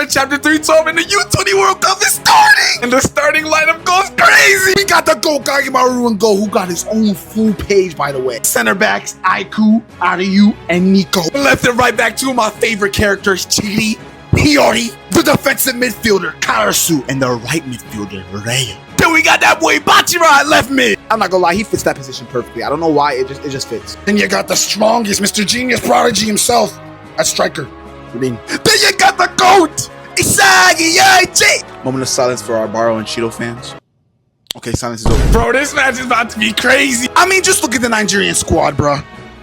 read chapter 312 and the U20 World Cup is starting! And the starting lineup goes crazy! We got the GOAT, Kagemaru and Go, who got his own full page, by the way. Center backs, Aiku, Ariu, and Nico. Left and right back, two of my favorite characters, Chiri, Hiyori, the defensive midfielder, Karasu, and the right midfielder, Reo. Then we got that boy Bachira at left mid. I'm not gonna lie, he fits that position perfectly. I don't know why, it just fits. Then you got the strongest Mr. Genius Prodigy himself, at striker. Then you got the GOAT, Isagi Yachi. Moment of silence for our Baro and Shido fans. Okay, silence is over. Bro, this match is about to be crazy. I mean, just look at the Nigerian squad, bro.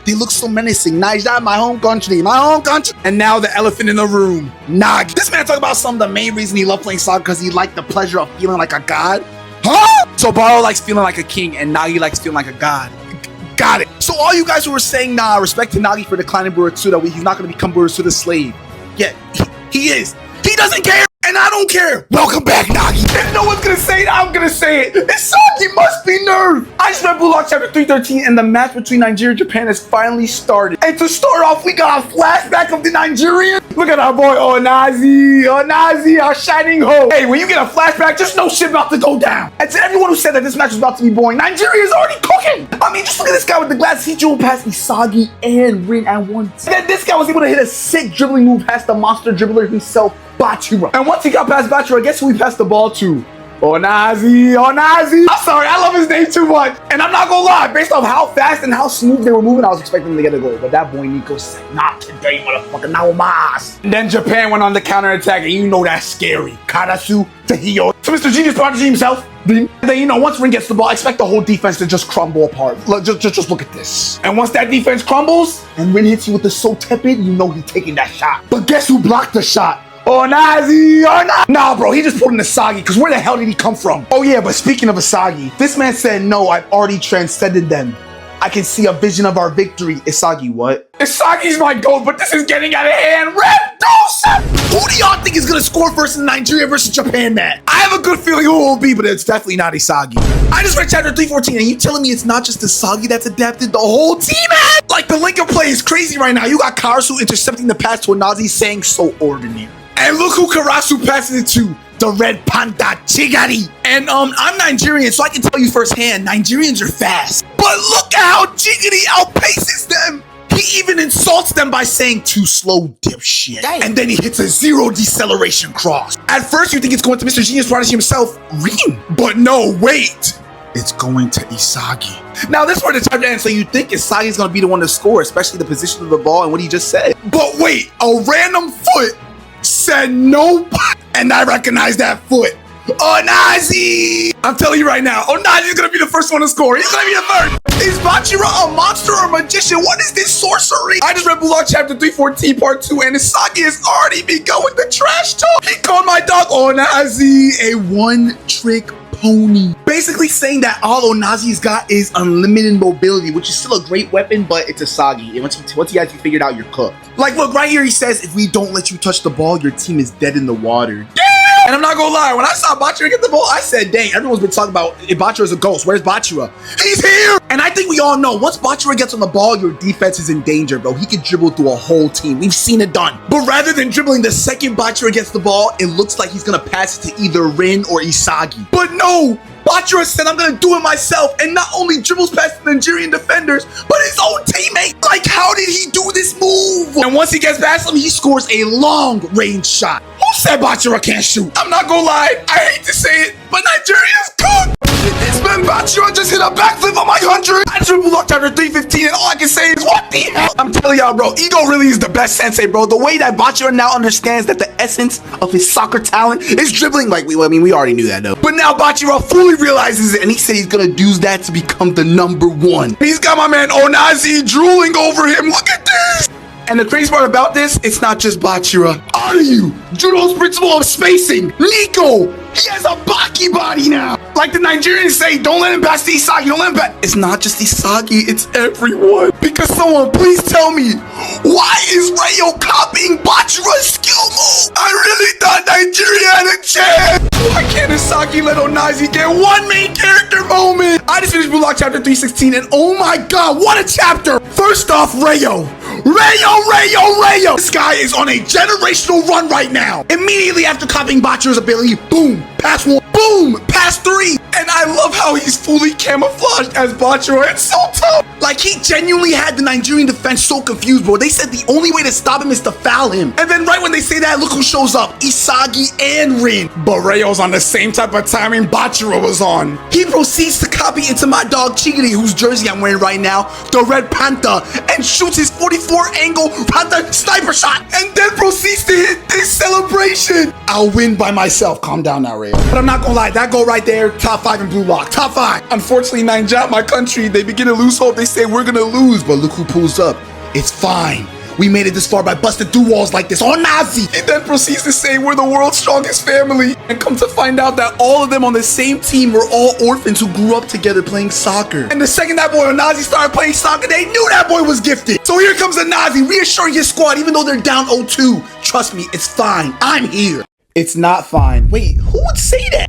They look so menacing. Nigeria, my home country, my home country. And now the elephant in the room, Nagi. This man talk about some of the main reason he loved playing soccer because he liked the pleasure of feeling like a god. Huh? So Baro likes feeling like a king and Nagi likes feeling like a god. Got it. So all you guys who were saying, nah, respect to Nagi for declining Buratsuda, he's not going to become Buratsuda's slave. Yeah, he is. He doesn't care, and I don't care. Welcome back, Nagi. If no one's gonna say it, I'm gonna say it. Isagi must be nerfed. I just read Blue Lock chapter 313, and the match between Nigeria and Japan has finally started. And to start off, we got a flashback of the Nigerian. Look at our boy Onazi, our shining hope. Hey, when you get a flashback, just know shit about to go down. And to everyone who said that this match was about to be boring, Nigeria is already cooking. I mean, just look at this guy with the glass. He dribbled past Isagi and Rin at once. And then this guy was able to hit a sick dribbling move past the monster dribbler himself, Bachira. And once he got past Bachira, guess who he passed the ball to? Onazi. I'm sorry, I love his name too much. And I'm not gonna lie, based off how fast and how smooth they were moving, I was expecting them to get a goal. But that boy Nico said, not today, motherfucker, now mas. And then Japan went on the counterattack, and you know that's scary. Karasu to Hiyori. So Mr. Genius Prodigy himself. And then, you know, once Rin gets the ball, expect the whole defense to just crumble apart. Look, just look at this. And once that defense crumbles, and Rin hits you with the so tepid, you know he's taking that shot. But guess who blocked the shot? Onazi. Nah, bro, he just pulled an Isagi, because where the hell did he come from? Oh yeah, but speaking of Isagi, this man said, no, I've already transcended them. I can see a vision of our victory. Isagi, what? Isagi's my GOAT, but this is getting out of hand. Red Dose! Who do y'all think is gonna score first in Nigeria versus Japan, man? I have a good feeling who it will be, but it's definitely not Isagi. I just read chapter 314, and you telling me it's not just Isagi that's adapted? The whole team, man! Like, the link of play is crazy right now. You got Karasu intercepting the pass to Onazi saying so ordinary. And look who Karasu passes it to. The Red Panda Chigari. And I'm Nigerian, so I can tell you firsthand, Nigerians are fast. But look at how Chigari outpaces them. He even insults them by saying, too slow, dipshit. Dang. And then he hits a zero deceleration cross. At first, you think it's going to Mr. Genius Prodigy himself, Rin. But no, wait. It's going to Isagi. Now, this is where the time to end, so you think Isagi's going to be the one to score, especially the position of the ball and what he just said. But wait, a random foot said no, and I recognize that foot. Onazi! I'm telling you right now, Onazi's gonna be the first one to score. He's gonna be the first. Is Bachira a monster or a magician? What is this sorcery? I just read Blue Lock chapter 314 part 2, and Isagi has already begun with the trash talk. He called my dog Onazi a one-trick pony. Basically saying that all Onazi's got is unlimited mobility, which is still a great weapon, but it's Isagi. And once he has you figured out, you're cooked. Like, look, right here he says, if we don't let you touch the ball, your team is dead in the water. Yeah! And I'm not gonna lie, when I saw Bachira get the ball, I said, dang, everyone's been talking about if Bachira's a ghost. Where's Bachira? He's here! And I think we all know, once Bachira gets on the ball, your defense is in danger, bro. He can dribble through a whole team. We've seen it done. But rather than dribbling, the second Bachira gets the ball, it looks like he's gonna pass it to either Rin or Isagi. But no! Bachira said, I'm gonna do it myself, and not only dribbles past the Nigerian defenders, but his own teammate. Like, how did he do this move? And once he gets past him, he scores a long-range shot. Who said Bachira can't shoot? I'm not gonna lie, I hate to say it, but Nigeria's cooked. It's been Bachira just hit a backflip on my country. I dribbled up chapter 315, and all I can say is, what the hell? I'm telling y'all, bro, Ego really is the best sensei, bro. The way that Bachira now understands that the essence of his soccer talent is dribbling, like, we already knew that, though. But now Bachira fully realizes it, and he said he's gonna use that to become the #1. He's got my man Onazi drooling over him. Look at this. And the crazy part about this, it's not just Bachira. Are you? Judo's principle of spacing. Nico, he has a Baki body now. Like the Nigerians say, don't let him pass the Isagi, don't let him pass. It's not just Isagi, it's everyone. Because someone, please tell me, why is Ryo copying Bachira's skill move? I really thought Nigeria had a chance. Why can't Isagi let Onazi get one main character moment? I just finished Blue Lock chapter 316, and oh my god, what a chapter. First off, Ryo. Rayo! This guy is on a generational run right now. Immediately after copying Bachira's ability, boom, pass 1, boom, pass 3. And I love how he's fully camouflaged as Bachira. It's so tough. Like, he genuinely had the Nigerian defense so confused, bro. They said the only way to stop him is to foul him. And then right when they say that, look who shows up. Isagi and Rin. But Rayo's on the same type of timing Bachira was on. He proceeds to copy into my dog Chigiri, whose jersey I'm wearing right now, the Red Panther, and shoots his 44 angle Panther sniper shot, and then proceeds to hit this celebration. I'll win by myself. Calm down now, Rayo. But I'm not gonna lie, that goal right there, top 5 in blue lock. Top 5. Unfortunately, Ninja, my country, they begin to lose hope. They say we're gonna lose, but look who pulls up. It's fine. We made it this far by busting through walls like this. Oh, Nazi! He then proceeds to say we're the world's strongest family. And come to find out that all of them on the same team were all orphans who grew up together playing soccer. And the second that boy Onazi started playing soccer, they knew that boy was gifted. So here comes Onazi reassuring his squad even though they're down 0-2. Trust me, it's fine. I'm here. It's not fine. Wait, who would say that?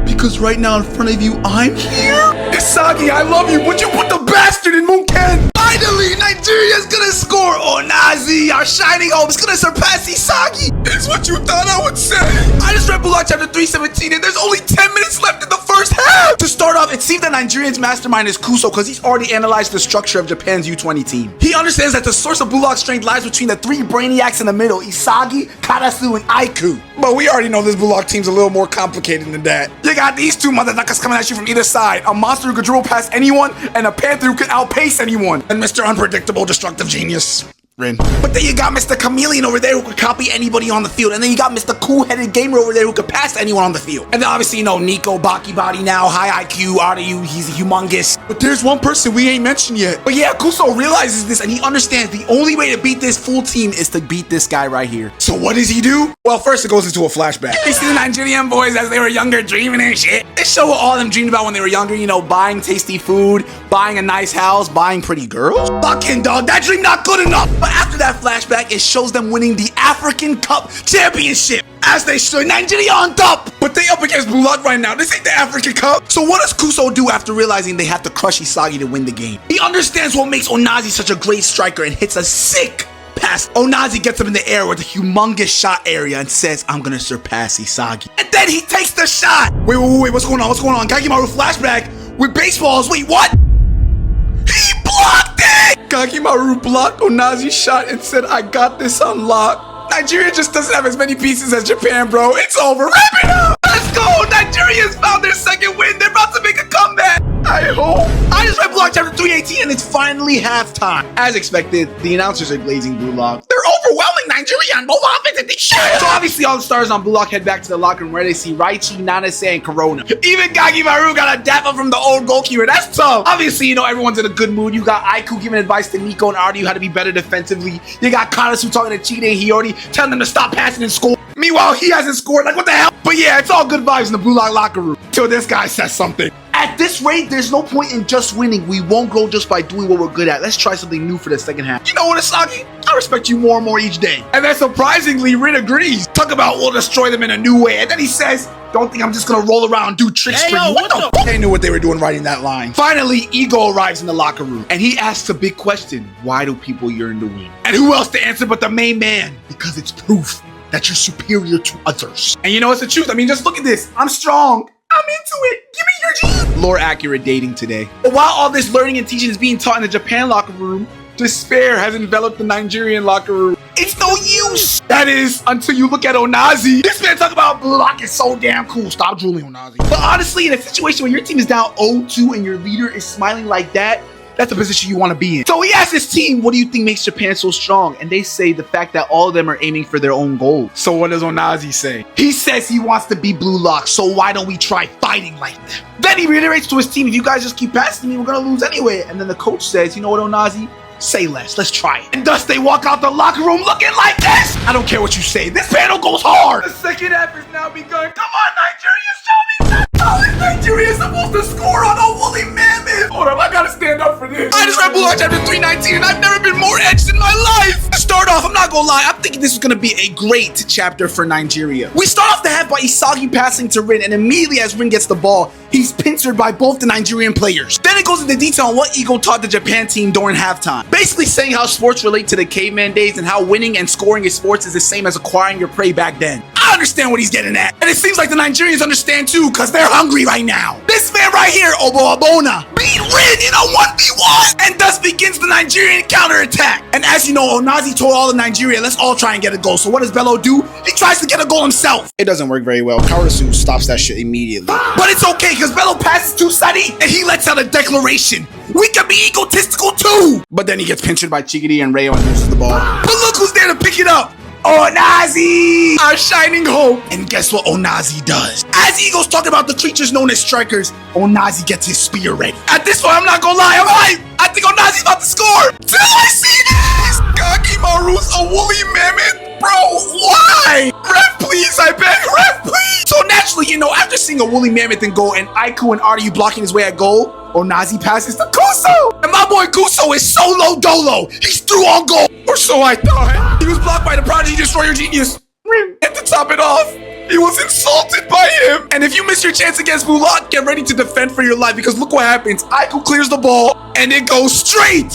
Because right now in front of you, I'm here? Isagi, I love you. Would you put the bastard in Munken? Finally, Nigeria's gonna score. Onazi, our shining hope, is gonna surpass Isagi. It's what you thought I would say. I just read Bulak chapter 317, and there's only 10 minutes left in the first half. To start off, it seems that Nigerian's mastermind is Kuso because he's already analyzed the structure of Japan's U20 team. He understands that the source of Bulak's strength lies between the 3 brainiacs in the middle, Isagi, Karasu, and Aiku. But we already know this Bulak team's a little more complicated than that. You got these 2 motherfuckers coming at you from either side. A monster who could dribble past anyone, and a panther who could outpace anyone. And Mr. Unpredictable Destructive Genius, Rin. But then you got Mr. Chameleon over there who could copy anybody on the field. And then you got Mr. Cool-Headed Gamer over there who could pass anyone on the field. And then obviously, you know, Nico, Baki Body now, high IQ, Ryu, he's humongous. But there's one person we ain't mentioned yet. But yeah, Kuso realizes this and he understands the only way to beat this full team is to beat this guy right here. So what does he do? Well, first it goes into a flashback. You see the Nigerian boys as they were younger dreaming and shit. They show what all of them dreamed about when they were younger, you know, buying tasty food, buying a nice house, buying pretty girls. Fucking dog, that dream not good enough. But after that flashback, it shows them winning the African Cup Championship. As they should, Nigeria on top. But they up against Bulak right now. This ain't the African Cup. So what does Kuso do after realizing they have to crush Isagi to win the game? He understands what makes Onazi such a great striker and hits a sick pass. Onazi gets him in the air with a humongous shot area and says, I'm gonna surpass Isagi. And then he takes the shot. Wait, what's going on? What's going on? Kakimaru flashback with baseballs. Wait, what? He blocked it! Kakimaru blocked Onazi's shot and said, I got this on lock. Nigeria just doesn't have as many pieces as Japan, bro. It's over. Wrap it up! Let's go! Nigeria's found their second win. They're about to make a comeback. I hope. I just read Bulak chapter 318 and it's finally halftime. As expected, the announcers are glazing Bulak. They're overwhelming Nigeria on both offensive shit. So obviously all the stars on Bulak head back to the locker room where they see Raichi, Nanase, and Corona. Even Kakimaru got a dap up from the old goalkeeper. That's tough. Obviously, you know, everyone's in a good mood. You got Aiku giving advice to Nico and Ardu how to be better defensively. You got Karasu talking to Chide Hiyori, telling them to stop passing and score. Meanwhile, he hasn't scored. Like, what the hell? But yeah, it's all good vibes in the Bulak locker room. Till this guy says something. At this rate, there's no point in just winning. We won't grow just by doing what we're good at. Let's try something new for the second half. You know what, Isagi? I respect you more and more each day. And then surprisingly, Rin agrees. Talk about we'll destroy them in a new way. And then he says, don't think I'm just gonna roll around and do tricks for you. What the f? They knew what they were doing writing that line. Finally, Ego arrives in the locker room. And he asks a big question. Why do people yearn to win? And who else to answer but the main man? Because it's proof that you're superior to others. And you know, it's the truth. I mean, just look at this. I'm strong. I'm into it. Give me your G. Lore accurate dating today. But while all this learning and teaching is being taught in the Japan locker room, despair has enveloped the Nigerian locker room. It's no use. That is, until you look at Onazi. This man talking about Bulak is so damn cool. Stop drooling, Onazi. But honestly, in a situation where your team is down 0-2 and your leader is smiling like that, that's the position you want to be in. So he asked his team, what do you think makes Japan so strong? And they say the fact that all of them are aiming for their own goal. So what does Onazi say? He says he wants to be Blue Lock, so why don't we try fighting like them? Then he reiterates to his team, if you guys just keep passing me, we're going to lose anyway. And then the coach says, you know what, Onazi? Say less. Let's try it. And thus they walk out the locker room looking like this. I don't care what you say. This panel goes hard. The second half has now begun. Come on, Nigeria, show me something. How is Nigeria supposed to score on a woolly mammoth? Hold up, I gotta stand up for this. I just read Blue Lock chapter 319 and I've never been more edged in my life. To start off, I'm not gonna lie, I'm thinking this is gonna be a great chapter for Nigeria. We start off the half by Isagi passing to Rin, and immediately as Rin gets the ball, he's pincered by both the Nigerian players. Then it goes into detail on what Ego taught the Japan team during halftime. Basically saying how sports relate to the caveman days and how winning and scoring in sports is the same as acquiring your prey back then. I understand what he's getting at. And it seems like the Nigerians understand too, because they're hungry right now. This man right here, Obo Abona, beat Rin in a 1v1 and thus begins the Nigerian counterattack. And as you know, Onazi told all of Nigeria, let's all try and get a goal. So what does Bello do? He tries to get a goal himself. It doesn't work very well. Kawarasu stops that shit immediately. But it's okay, because Bello passes to Sadi and he lets out a declaration. We can be egotistical too. But then he gets pinchered by Chigiri and Rayo and loses the ball. But look who's there to pick it up. Onazi! Our shining hope. And guess what Onazi does? As Eagle's talking about the creatures known as strikers, Onazi gets his spear ready. At this point, I'm not gonna lie, I'm hyped. I think Onazi's about to score. Till I see this! Gakimaru's a woolly mammoth? Bro, why? Ref, please, I beg, ref, please! So naturally, you know, after seeing a woolly mammoth in goal and Aiku and Aryu blocking his way at goal, Onazi passes to Kuso! And my boy Kuso is solo dolo! He's through on goal! Or so I thought. He was blocked by the Prodigy Destroyer Genius. And to top it off, he was insulted by him. And if you miss your chance against Mulak, get ready to defend for your life, because look what happens. Aiku clears the ball and it goes straight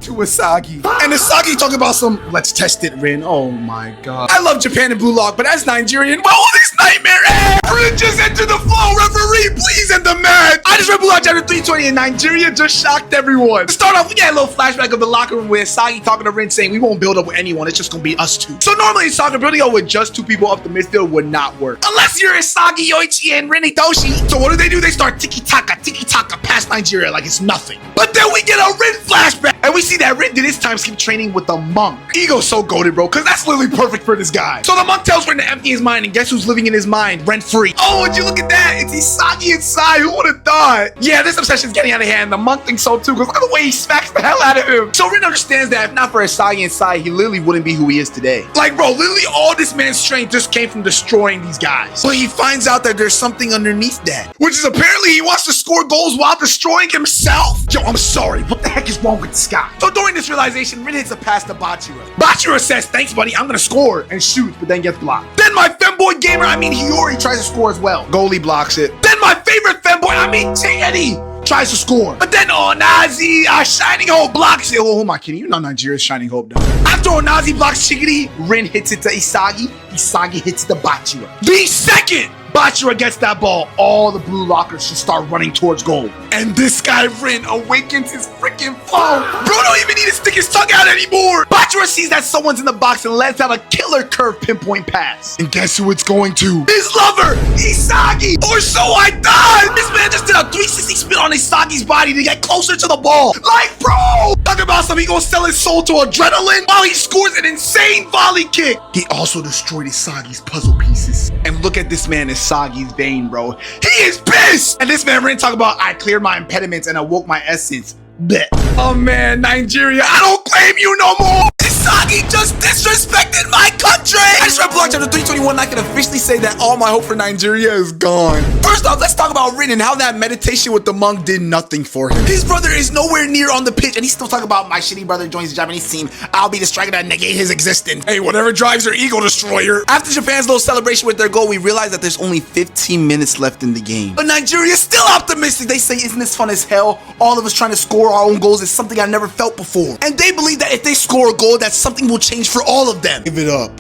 to Asagi. And Asagi talking about some, let's test it, Rin. Oh my god. I love Japan and Blue Lock, but as Nigerian, what will this nightmare end? Rin just entered the flow. Referee, please end the match. I just read Blue Lock chapter 320 and Nigeria just shocked everyone. To start off, we get a little flashback of the locker room with Asagi talking to Rin saying, we won't build up with anyone. It's just gonna be us two. So normally soccer building up with just two people up the midfield would not work. Unless you're Asagi, Yoichi, and Rin Itoshi. So what do? They start tiki-taka past Nigeria like it's nothing. But then we get a Rin flashback. And we see that Rin did his time skip training with the monk. Ego's so goated, bro, because that's literally perfect for this guy. So the monk tells Rin to empty his mind, and guess who's living in his mind rent-free? Oh, would you look at that? It's Isagi inside. Who would have thought? Yeah, this obsession's getting out of hand. The monk thinks so too, because look at the way he smacks the hell out of him. So Rin understands that if not for Isagi inside, he literally wouldn't be who he is today. Like, bro, literally all this man's strength just came from destroying these guys. But he finds out that there's something underneath that, which is apparently he wants to score goals while destroying himself. Yo, I'm sorry. What the heck is wrong with this guy? So during this realization, Rin hits a pass to Bachira. Bachira says, thanks, buddy, I'm gonna score, and shoots, but then gets blocked. Then my femboy gamer, Hiyori, tries to score as well. Goalie blocks it. Then my favorite femboy, Teddy, tries to score. But then Onazi, our shining hope, blocks it. Oh, who am I kidding? You know Nigeria's shining hope, though. After Onazi blocks Chigiri, Rin hits it to Isagi. Isagi hits it to Bachira. The second Bachira gets that ball, all the blue lockers should start running towards goal. And this guy, Rin, awakens his freaking flow. Bro don't even need to stick his tongue out anymore. Bachira sees that someone's in the box and lets out a killer curve pinpoint pass. And guess who it's going to? His lover, Isagi. Or so I thought. This man just did a 360 spin on Isagi's body to get closer to the ball. Like, bro, talking about something, he gonna sell his soul to adrenaline while he scores an insane volley kick. He also destroyed Isagi's puzzle pieces. And look at this man, Isagi's vein, bro. He is pissed. And this man Rin talk about, I cleared my impediments and awoke my essence. Bet. Oh man, Nigeria, I don't claim you no more. Isagi just disrespected my country. I just read Block chapter 321 and I can officially say that all my hope for Nigeria is gone. First off, let's talk about Rin and how that meditation with the monk did nothing for him. His brother is nowhere near on the pitch and he's still talking about my shitty brother joins the Japanese team. I'll be the striker that negate his existence. Hey, whatever drives your ego destroyer. After Japan's little celebration with their goal, we realize that there's only 15 minutes left in the game. But Nigeria is still optimistic. They say, isn't this fun as hell? All of us trying to score our own goals is something I never felt before. And they believe that if they score a goal, that something will change for all of them. Give it up.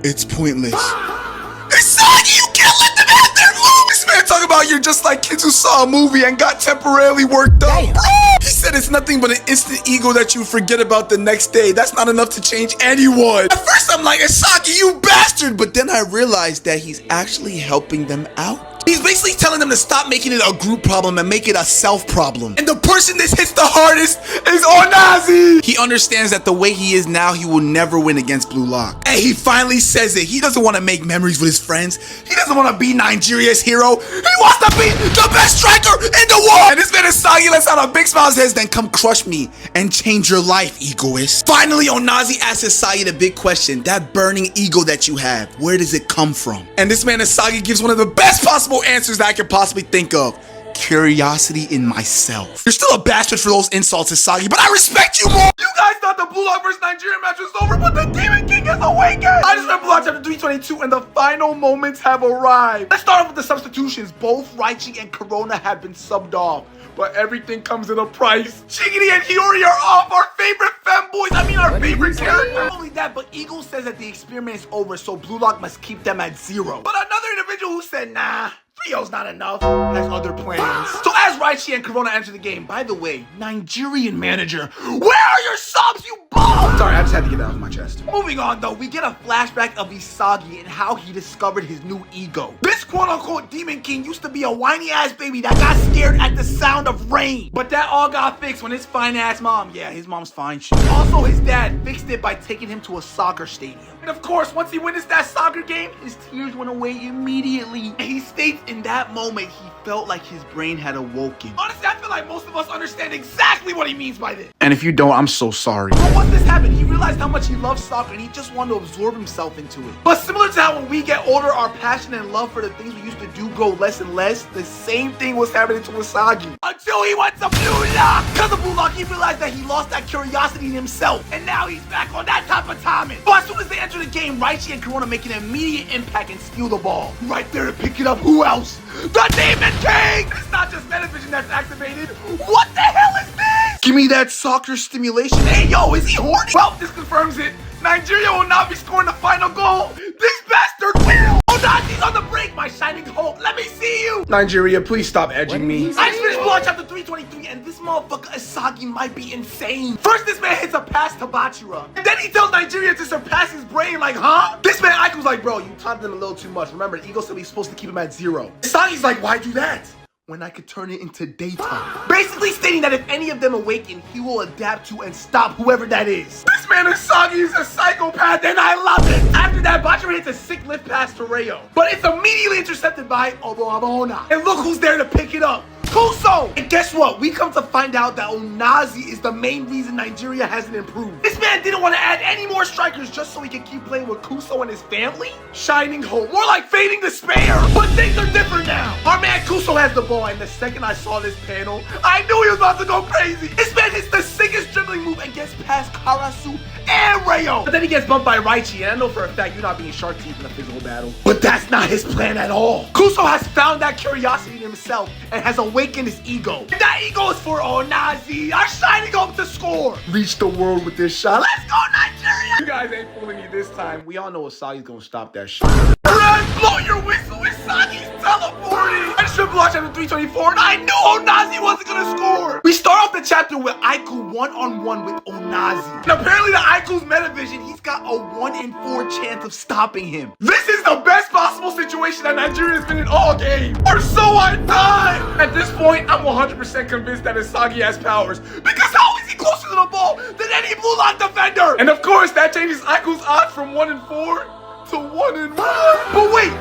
It's pointless. Isagi, you can't let them have their move. This man talking about you're just like kids who saw a movie and got temporarily worked up. Bro, he said it's nothing but an instant ego that you forget about the next day. That's not enough to change anyone. At first I'm like, Isagi, you bastard. But then I realized that he's actually helping them out. He's basically telling them to stop making it a group problem and make it a self problem. And the person this hits the hardest is Onazi. He understands that the way he is now, he will never win against Blue Lock. And he finally says it. He doesn't want to make memories with his friends. He doesn't want to be Nigeria's hero. He wants to be the best striker in the world. And this man Isagi lets out a big smile and says, then come crush me and change your life, egoist. Finally, Onazi asks Isagi the big question. That burning ego that you have, where does it come from? And this man Isagi gives one of the best possible answers that I could possibly think of. curiosity in myself. You're still a bastard for those insults, Isagi, but I respect you more! You guys thought the Blue Lock vs. Nigerian match was over, but the Demon King has awakened! I just read Blue Lock chapter 322, and the final moments have arrived. Let's start off with the substitutions. Both Raichi and Corona have been subbed off, but everything comes at a price. Chigiri and Hiyori are off, our favorite femboys. I mean, our favorite character. Not only that, but Eagle says that the experiment is over, so Blue Lock must keep them at 0. But another individual who said, nah, 3-0's not enough, has other plans. So as Raichi and Corona enter the game, by the way, Nigerian manager, where are your subs, you bum? Sorry, I just had to get that off my chest. Moving on though, we get a flashback of Isagi and how he discovered his new ego. This quote-unquote Demon King used to be a whiny-ass baby that got scared at the sound of rain. But that all got fixed when his fine-ass mom, yeah, his mom's fine shit. Also, his dad fixed it by taking him to a soccer stadium. And of course, once he witnessed that soccer game, his tears went away immediately. And he states in that moment, he felt like his brain had awoken. Honestly, I feel like most of us understand exactly what he means by this. And if you don't, I'm so sorry. But once this happened, he realized how much he loves soccer and he just wanted to absorb himself into it. But similar to how when we get older, our passion and love for the things we used to do grow less and less, the same thing was happening to Isagi. Until he went to Blue Lock! Because of Blue Lock, he realized that he lost that curiosity in himself. And now he's back on that type of timing. But as soon as they enter the game, Raichi and Corona make an immediate impact and steal the ball. Right there to pick it up, who else? The Demon King! It's not just Metavision that's activated. What the hell is this? Give me that soccer stimulation. Hey, yo, is he horny? Well, this confirms it. Nigeria will not be scoring the final goal. This bastard will! Oh, Nazi's on the break, my shining hope. Let me see you. Nigeria, please stop edging me. I just finished Blood Chapter 323, and this motherfucker Isagi might be insane. First, this man hits a pass to Bachira, and then he tells Nigeria to surpass his brain like, huh? This man Aiku's like, bro, you taunted him a little too much. Remember, the Eagle said he's supposed to keep him at 0. Isagi's like, why do that? When I could turn it into daytime. Basically stating that if any of them awaken, he will adapt to and stop whoever that is. This man Isagi is a psychopath and I love it. After that, Bachira hits a sick lift pass to Reo, but it's immediately intercepted by Oboabona. And look who's there to pick it up. Kuso! And guess what? We come to find out that Onazi is the main reason Nigeria hasn't improved. This man didn't want to add any more strikers just so he could keep playing with Kuso and his family? Shining hope. More like fading despair. But things are different now. Our man Kuso has the ball, and the second I saw this panel, I knew he was about to go crazy. This man hits the sickest dribbling move and gets past Karasu and Reo. But then he gets bumped by Raichi, and I know for a fact you're not being shark teeth in a physical battle. But that's not his plan at all. Kuso has found that curiosity in himself and has awakened his ego. And that ego is for Onazi, our shining hope to score. Reach the world with this shot. Let's go, Nigeria! You guys ain't fooling me this time. We all know Isagi's gonna stop that shit. Run, blow your whistle. Isagi's teleporting. I just triple watch chapter 324, and I knew Onazi wasn't gonna score. We start off the chapter with Aiku one-on-one with Onazi. And apparently the Aiku's Metavision, he's got a 1 in 4 chance of stopping him. This is the best possible situation that Nigeria's been in all game. Or so I thought. At this point, I'm 100% convinced that Isagi has powers. Because how is he closer to the ball than any Blue Lock defender? And of course, that changes Aiku's odds from 1 in 4 to 1 in 1. But wait,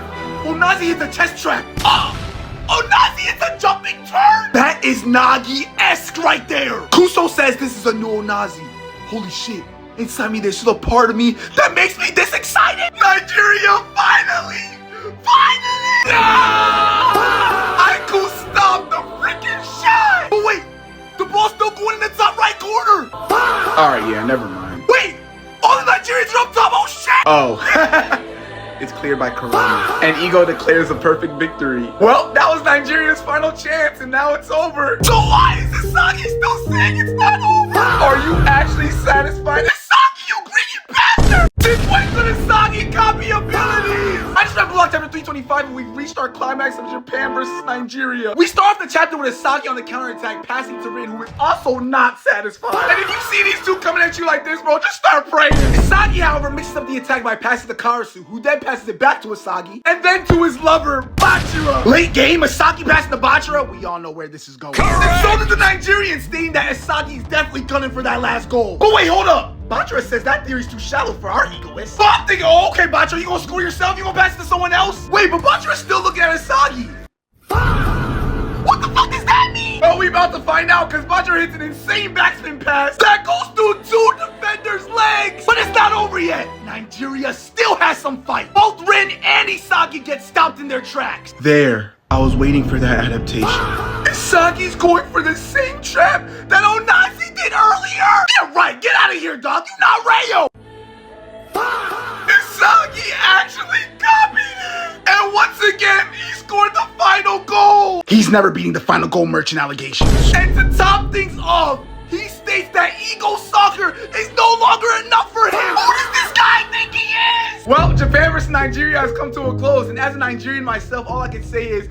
Onazi hit the chest trap. Onazi hits a jumping turn. That is Nagi-esque right there. Kuso says this is a new Onazi. Holy shit. Inside me, there's still a part of me that makes me this excited. Nigeria, finally! Aiku stopped the freaking shot! But wait, the ball's still going in the top right corner! Alright, yeah, never mind. Wait, all the Nigerians are up top, oh shit! Oh. It's cleared by Corona. And Ego declares a perfect victory. Well, that was Nigeria's final chance, and now it's over. So why is Isagi still saying it's not over? Are you actually satisfied? Isagi, you greedy bastard! This waits on Isagi copy abilities! I just read Block Chapter 325 and we've reached our climax of Japan versus Nigeria. We start off the chapter with Isagi on the counterattack, passing to Rin, who is also not satisfied. And if you see these two coming at you like this, bro, just start praying. Isagi, however, mixes up the attack by passing to Karasu, who then passes it back to Isagi, and then to his lover, Bachira. Late game, Isagi passing to Bachira. We all know where this is going. And so did the Nigerians, stating that Isagi is definitely gunning for that last goal. But wait, hold up. Bachira says that theory's too shallow for our egoists. But I'm thinking, oh, okay, Bachira, you gonna score yourself? You gonna pass it to someone else? Wait, but Bachira's still looking at Isagi. What the fuck does that mean? Well, we about to find out, because Bachira hits an insane backspin pass that goes through 2 defenders' legs. But it's not over yet. Nigeria still has some fight. Both Rin and Isagi get stopped in their tracks. There. I was waiting for that adaptation. Isagi's going for the same trap that Onazi did earlier. Yeah, right. Get out of here, dog. You not Rayo. Isagi actually copied it. And once again, he scored the final goal. He's never beating the final goal merchant allegations. And to top things off, he states that ego soccer is no longer enough for him. Who does this guy think he is? Well, Japan versus Nigeria has come to a close, and as a Nigerian myself, all I can say is,